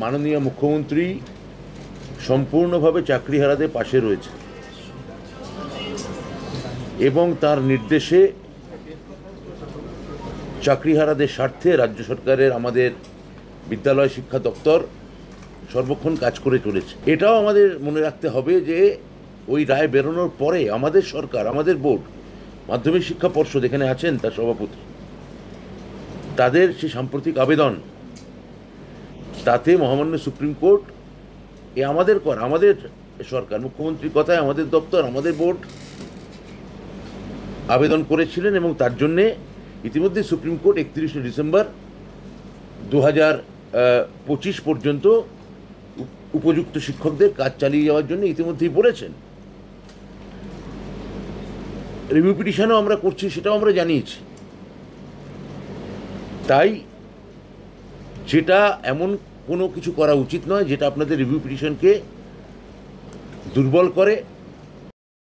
মাননীয় মুখ্যমন্ত্রী সম্পূর্ণভাবে চাকরিহারাদের পাশে রয়েছে এবং তার নির্দেশে চাকরিহারাদের স্বার্থে রাজ্য সরকারের আমাদের বিদ্যালয় শিক্ষা দপ্তর সর্বক্ষণ কাজ করে চলেছে। এটাও আমাদের মনে রাখতে হবে যে ওই রায় বেরোনোর পরে আমাদের সরকার, আমাদের বোর্ড, মাধ্যমিক শিক্ষা পর্ষদ এখানে আছেন তার সভাপতি, তাদের সেই সাম্প্রতিক আবেদন, তাতে মহামান্য সুপ্রিম কোর্ট আমাদের সরকার, মুখ্যমন্ত্রীর কথায় আমাদের দপ্তর, আমাদের বোর্ড আবেদন করেছিলেন এবং তার জন্যে ইতিমধ্যে সুপ্রিম কোর্ট 31শে ডিসেম্বর 2025 পর্যন্ত উপযুক্ত শিক্ষকদের কাজ চালিয়ে যাওয়ার জন্য ইতিমধ্যেই বলেছেন। রিভিউ পিটিশনও আমরা করছি, সেটাও আমরা জানিয়েছি। তাই যেটা এমন কোনো কিছু করা উচিত নয় যেটা আপনাদের রিভিউ পিটিশনকে দুর্বল করে